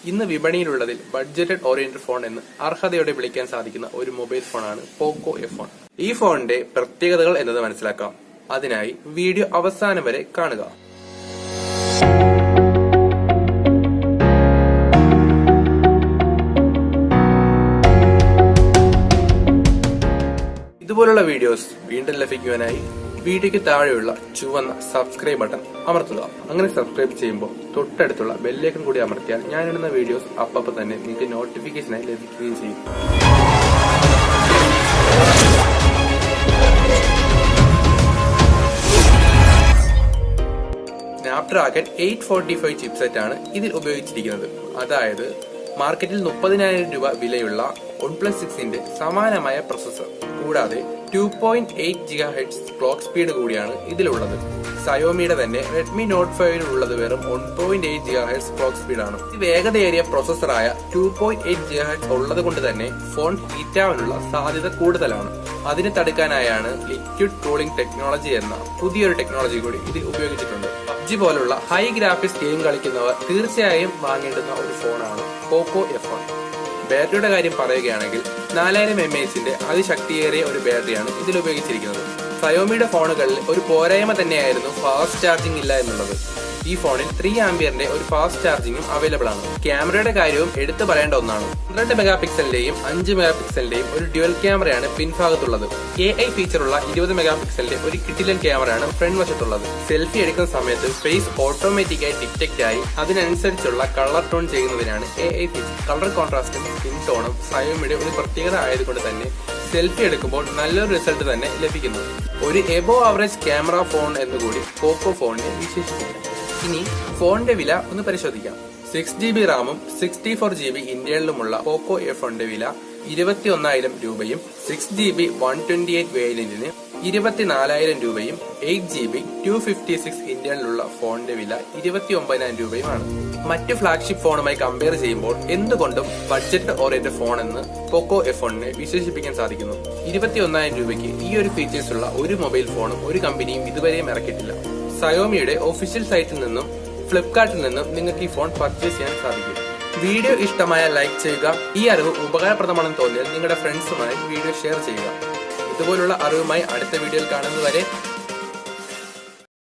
ഇന്ന് വിപണിയിലുള്ളതിൽ budgeted oriented phone എന്ന് അർഹതയോടെ വിളിക്കാൻ സാധിക്കുന്ന ഒരു മൊബൈൽ ഫോണാണ് പോക്കോ F1. ഈ ഫോണിന്റെ പ്രത്യേകതകൾ എന്നത് മനസ്സിലാക്കാം. അതിനായി വീഡിയോ അവസാനം വരെ കാണുക. ഇതുപോലുള്ള വീഡിയോസ് വീണ്ടും ലഭിക്കുവാനായി വീഡിയോയ്ക്ക് താഴെയുള്ള ചുവന്ന സബ്സ്ക്രൈബ് ബട്ടൺ അമർത്തുക. അങ്ങനെ സബ്സ്ക്രൈബ് ചെയ്യുമ്പോൾ തൊട്ടടുത്തുള്ള ബെല്ലൈക്കൺ കൂടി അമർത്തിയാൽ ഞാനിടുന്ന വീഡിയോസ് അപ്പം തന്നെ നിങ്ങൾക്ക് നോട്ടിഫിക്കേഷനായി ലഭിക്കുകയും ചെയ്യും. സ്നാപ്ഡ്രാഗൺ 845 ചിപ്സെറ്റ് ആണ് ഇതിൽ ഉപയോഗിച്ചിരിക്കുന്നത്. അതായത് മാർക്കറ്റിൽ 30,000 രൂപ വിലയുള്ള OnePlus 6ന്റെ സമാനമായ പ്രൊസസർ. കൂടാതെ 2.8 GHz ക്ലോക്ക് സ്പീഡ് കൂടിയാണ് ഇതിലുള്ളത്. Xiomiയുടെ തന്നെ Redmi Note 5 ഉള്ളത് വെറും 1.8 GHz ക്ലോക്ക് സ്പീഡാണ്. വേഗതയേറിയ പ്രൊസസറായ 2.8 GHz ഉള്ളത് കൊണ്ട് തന്നെ ഫോൺ ഹീറ്റാവാനുള്ള സാധ്യത കൂടുതലാണ്. അതിനെ തടുക്കാനായാണ് ലിക്വിഡ് കൂളിംഗ് ടെക്നോളജി എന്ന പുതിയൊരു ടെക്നോളജി കൂടി ഇതിൽ ഉപയോഗിച്ചിട്ടുണ്ട്. PUBG പോലുള്ള ഹൈ ഗ്രാഫിക്സ് ഗെയിം കളിക്കുന്നവർ തീർച്ചയായും വാങ്ങേണ്ടുന്ന ഒരു ഫോണാണ് പോക്കോ F1. ബാറ്ററിയുടെ കാര്യം പറയുകയാണെങ്കിൽ 4000 mAh അതിശക്തിയേറിയ ഒരു ബാറ്ററിയാണ് ഇതിൽ ഉപയോഗിച്ചിരിക്കുന്നത്. Xiomiയുടെ ഫോണുകളിൽ ഒരു പോരായ്മ തന്നെയായിരുന്നു ഫാസ്റ്റ് ചാർജിംഗ് ഇല്ല എന്നുള്ളത്. ഈ ഫോണിൽ 3 ആംപിയറിന്റെ ഒരു ഫാസ്റ്റ് ചാർജിംഗും അവൈലബിൾ ആണ്. ക്യാമറയുടെ കാര്യവും എടുത്തു പറയേണ്ട ഒന്നാണ്. 12 മെഗാപിക്സലിന്റെയും 5 മെഗാപിക്സലിന്റെയും ഒരു ഡ്യുവൽ ക്യാമറയാണ് പിൻഭാഗത്തുള്ളത്. AI ഫീച്ചറുള്ള 20 മെഗാപിക്സലിന്റെ ഒരു കിടിലൻ ക്യാമറയാണ് ഫ്രണ്ട് വശത്തുള്ളത്. സെൽഫി എടുക്കുന്ന സമയത്ത് ഫേസ് ഓട്ടോമാറ്റിക്കായി ഡിറ്റക്ട് ആയി അതിനനുസരിച്ചുള്ള കളർ ടോൺ ചെയ്യുന്നതിനാണ് AI ഫീച്ചർ. കളർ കോൺട്രാസ്റ്റും സ്കിൻ ടോണും Xiomiയുടെ ഒരു പ്രത്യേകത ആയതുകൊണ്ട് തന്നെ സെൽഫി എടുക്കുമ്പോൾ നല്ലൊരു റിസൾട്ട് തന്നെ ലഭിക്കുന്നു. ഒരു എബോ ആവറേജ് ക്യാമറ ഫോൺ എന്നുകൂടി പോക്കോ ഫോണിനെ വിശേഷിപ്പിക്കാം. ഇനി ഫോണിന്റെ വില ഒന്ന് പരിശോധിക്കാം. 6GB റാമും 64GB ഇന്റേണലുമുള്ള പോക്കോ F1ന്റെ വില 21,000 രൂപയും 6GB 128 വേരിയന്റിന് 24,000 രൂപയും 8GB 256 ഇന്റേണലുള്ള ഫോണിന്റെ വില 29,000 രൂപയുമാണ്. മറ്റു ഫ്ലാഗ്ഷിപ്പ് ഫോണുമായി കമ്പയർ ചെയ്യുമ്പോൾ എന്തുകൊണ്ടും ബഡ്ജറ്റ് ഓറിയന്റഡ് ഫോൺ എന്ന് പോക്കോ F1നെ വിശേഷിപ്പിക്കാൻ സാധിക്കുന്നു. 21,000 രൂപയ്ക്ക് ഈ ഒരു ഫീച്ചേഴ്സ് ഉള്ള ഒരു മൊബൈൽ ഫോണും ഒരു കമ്പനിയും ഇതുവരെയും ഇറക്കിയിട്ടില്ല. Xiomiയുടെ ഒഫീഷ്യൽ സൈറ്റിൽ നിന്നും ഫ്ലിപ്കാർട്ടിൽ നിന്നും നിങ്ങൾക്ക് ഈ ഫോൺ പർച്ചേസ് ചെയ്യാൻ സാധിക്കും. വീഡിയോ ഇഷ്ടമായ ലൈക്ക് ചെയ്യുക. ഈ അറിവ് ഉപകാരപ്രദമാണെന്ന് തോന്നിയാൽ നിങ്ങളുടെ ഫ്രണ്ട്സുമായി വീഡിയോ ഷെയർ ചെയ്യുക. ഇതുപോലുള്ള അറിവുമായി അടുത്ത വീഡിയോയിൽ കാണുന്നതുവരെ